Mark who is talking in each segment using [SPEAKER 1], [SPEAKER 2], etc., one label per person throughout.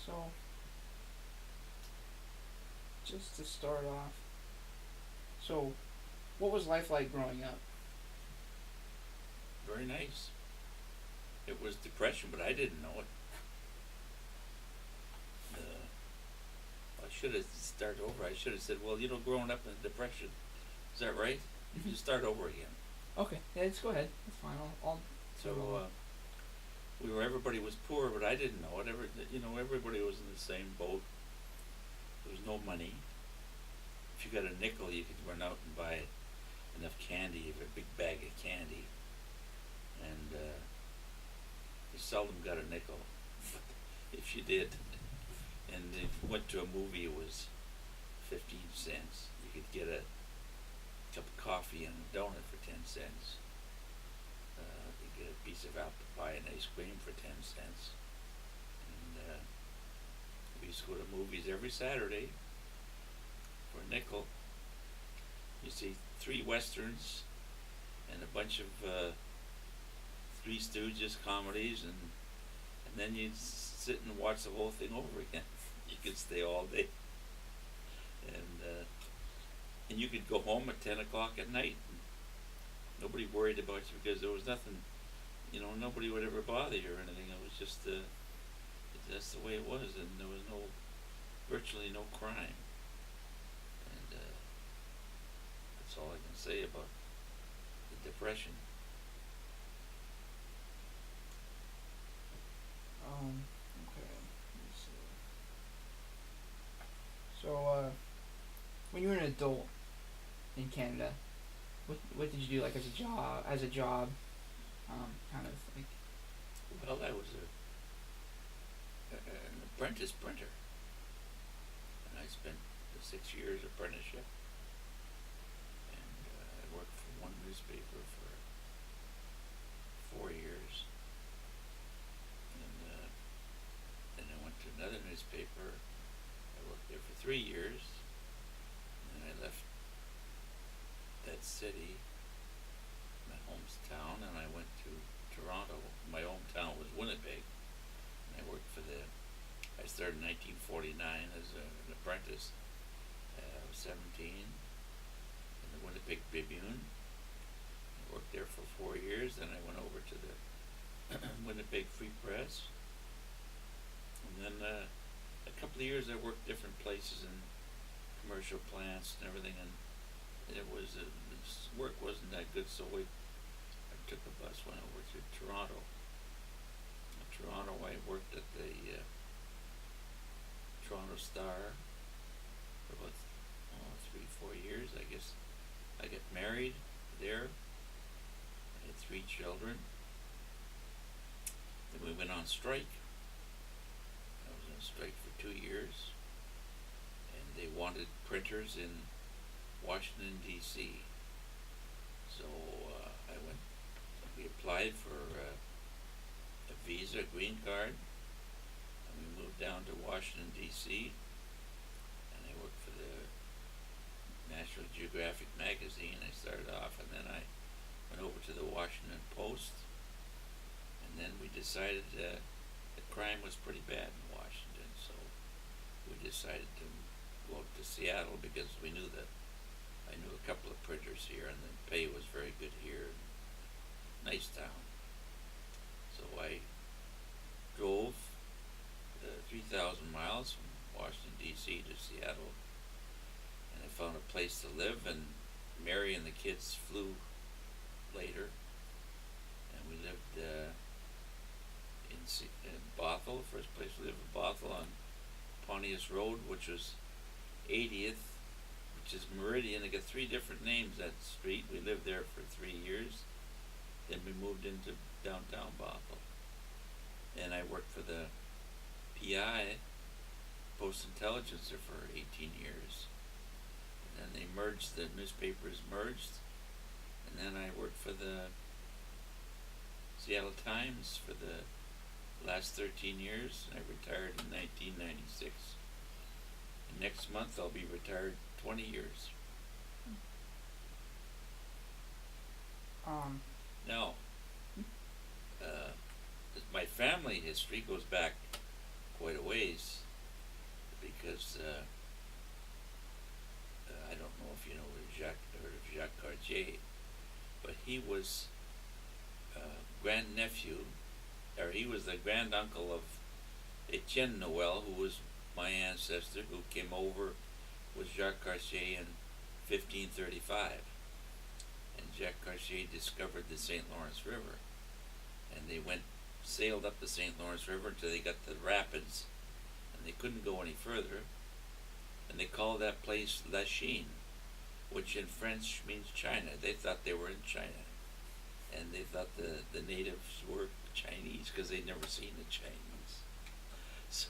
[SPEAKER 1] So, just to start off, so what was life like growing up?
[SPEAKER 2] Very nice. It was depression, but I didn't know it. I should have started over. I should have said, well, growing up in depression, is that right? You start over again.
[SPEAKER 1] Okay, yeah, just go ahead. That's fine. I'll
[SPEAKER 2] So
[SPEAKER 1] sort of.
[SPEAKER 2] everybody was poor, but I didn't know it. Everybody was in the same boat. There was no money. If you got a nickel, you could run out and buy enough candy, you have a big bag of candy, and you seldom got a nickel. But if you did, and if you went to a movie, it was 15 cents. You could get a cup of coffee and a donut for 10 cents. You get a piece of apple pie and ice cream for 10 cents. And we used to go to movies every Saturday for a nickel. You see 3 westerns and a bunch of Three Stooges comedies, and then you'd sit and watch the whole thing over again. You could stay all day, and you could go home at 10 o'clock at night. And nobody worried about you because there was nothing, nobody would ever bother you or anything. It was just that's the way it was, and there was virtually no crime. And that's all I can say about the depression.
[SPEAKER 1] Okay. Let me see. So, when you were an adult in Canada, what did you do like as a job? Kind of like.
[SPEAKER 2] Well, I was an apprentice printer, and I spent the 6 years apprenticeship, and I worked for one newspaper for 4 years, and then I went to another newspaper. I worked there for 3 years, and then I left that city, my hometown, and I went to Toronto. My hometown was Winnipeg, and I started in 1949 as an apprentice. I was 17 in the Winnipeg Tribune. I worked there for 4 years. Then I went over to the Winnipeg Free Press, and then a couple of years I worked different places in commercial plants and everything, and this work wasn't that good, so I took a bus, went over to Toronto. In Toronto, I worked at the Toronto Star for about 3-4 years, I guess. I got married there. I had 3 children. Then we went on strike. I was on strike for 2 years, and they wanted printers in Washington, D.C. So we applied for a visa, green card, and we moved down to Washington, D.C., and I worked for the National Geographic magazine. I started off, and then I went over to the Washington Post, and then we decided that crime was pretty bad in Washington, so we decided to go up to Seattle because we knew that I knew a couple of printers here, and the pay was very good here. Nice town. So I drove 3,000 miles from Washington, D.C. to Seattle, and I found a place to live, and Mary and the kids flew later, and we lived in Bothell. The first place we lived in Bothell on Pontius Road, which was 80th, which is Meridian. They got 3 different names, that street. We lived there for 3 years. Then we moved into downtown Bothell. And I worked for the PI, Post Intelligencer, for 18 years. And then they merged, the newspapers merged. And then I worked for the Seattle Times for the last 13 years. I retired in 1996. And next month I'll be retired 20 years. Now, my family history goes back quite a ways because I don't know if you know heard of Jacques Cartier, but he was grandnephew, or he was the granduncle of Etienne Noel, who was my ancestor, who came over with Jacques Cartier in 1535. And Jacques Cartier discovered the St. Lawrence River. And they sailed up the St. Lawrence River until they got to the rapids, and they couldn't go any further. And they called that place La Chine, which in French means China. They thought they were in China. And they thought the natives were Chinese because they'd never seen the Chinese. So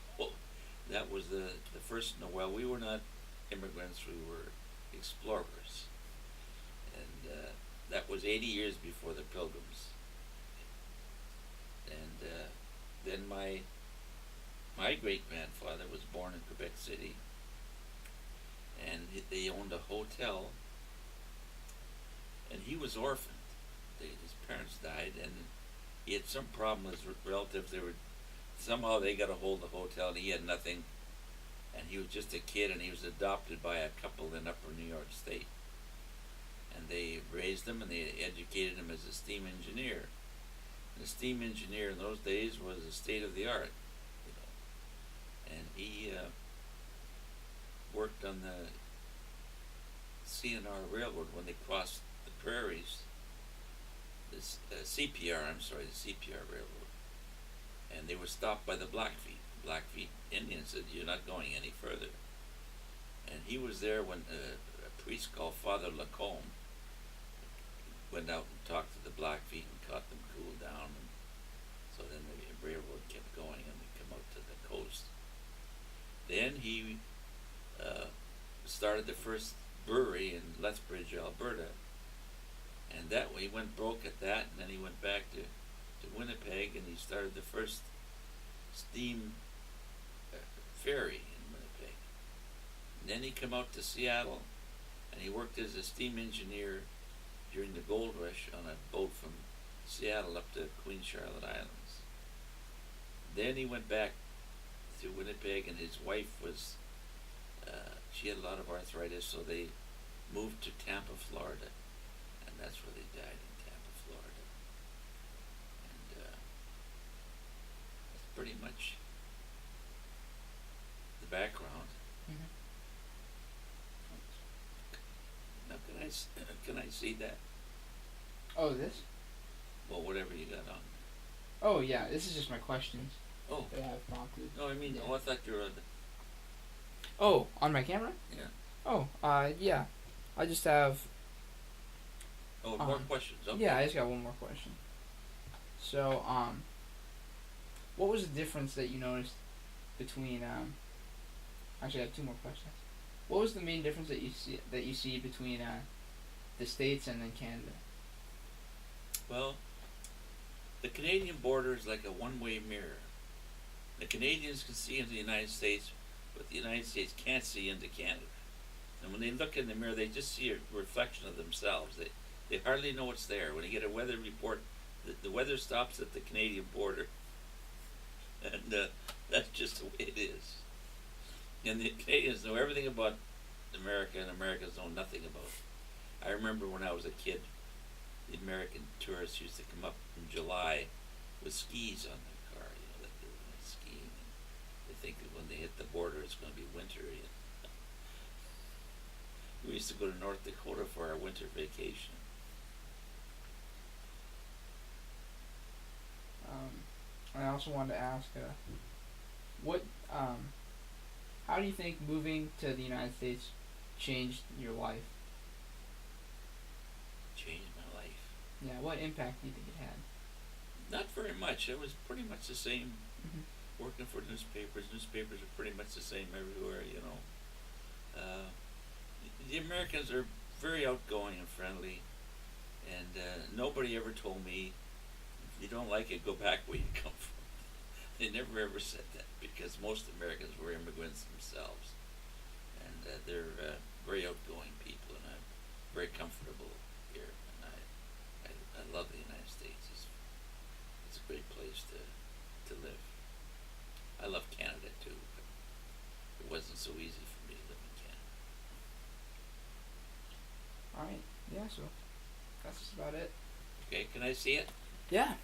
[SPEAKER 2] that was the first Noel. We were not immigrants, we were explorers. And that was 80 years before the Pilgrims. And then my great-grandfather was born in Quebec City, and they owned a hotel, and he was orphaned. His parents died, and he had some problem with his relatives. Somehow they got a hold of the hotel, and he had nothing, and he was just a kid, and he was adopted by a couple in Upper New York State, and they raised him, and they educated him as a steam engineer. And a steam engineer in those days was a state of the art, and he worked on the CNR Railroad when they crossed the prairies. The CPR Railroad, and they were stopped by the Blackfeet. The Blackfeet Indians said, "You're not going any further." And he was there when a priest called Father Lacombe went out and talked to the Blackfeet and caught them cool down. And so then the railroad kept going, and they come out to the coast. Then he started the first brewery in Lethbridge, Alberta. And that way he went broke at that, and then he went back to Winnipeg, and he started the first steam ferry in Winnipeg. And then he came out to Seattle, and he worked as a steam engineer during the gold rush on a boat from Seattle up to Queen Charlotte Islands. Then he went back to Winnipeg, and his wife was, she had a lot of arthritis, so they moved to Tampa, Florida. And that's where they died, in Tampa, Florida. And that's pretty much the background.
[SPEAKER 1] Mm-hmm.
[SPEAKER 2] Now, can I see that?
[SPEAKER 1] Oh, this?
[SPEAKER 2] Well, whatever you got on.
[SPEAKER 1] Oh, yeah, this is just my questions
[SPEAKER 2] Oh,
[SPEAKER 1] that I've prompted.
[SPEAKER 2] no, I mean,
[SPEAKER 1] Yeah.
[SPEAKER 2] oh, I thought you were on the,
[SPEAKER 1] Oh, on my camera?
[SPEAKER 2] yeah.
[SPEAKER 1] Oh, yeah. I just have...
[SPEAKER 2] Oh, more questions, okay.
[SPEAKER 1] Yeah, I just got one more question. So, what was the difference that you noticed between, actually I have two more questions. What was the main difference that you see between, the States and then Canada?
[SPEAKER 2] Well, the Canadian border is like a one-way mirror. The Canadians can see into the United States, but the United States can't see into Canada. And when they look in the mirror, they just see a reflection of themselves. They hardly know what's there. When you get a weather report, the weather stops at the Canadian border, and that's just the way it is. And the Canadians know everything about America, and Americans know nothing about it. I remember when I was a kid, the American tourists used to come up in July with skis on their car, like they were going skiing. And they think that when they hit the border, it's going to be winter. We used to go to North Dakota for our winter vacation.
[SPEAKER 1] I also wanted to ask, how do you think moving to the United States changed your life?
[SPEAKER 2] Changed my life.
[SPEAKER 1] Yeah, what impact do you think it had?
[SPEAKER 2] Not very much. It was pretty much the same.
[SPEAKER 1] Mm-hmm.
[SPEAKER 2] Working for newspapers. Newspapers are pretty much the same everywhere, The Americans are very outgoing and friendly, and nobody ever told me, if you don't like it, go back where you come from. They never ever said that, because most Americans were immigrants themselves, and they're very outgoing people, and I'm very comfortable here, and I love the United States. It's a great place to live. I love Canada
[SPEAKER 1] All right. Yeah. So that's about it.
[SPEAKER 2] Okay, can I see it?
[SPEAKER 1] Yeah.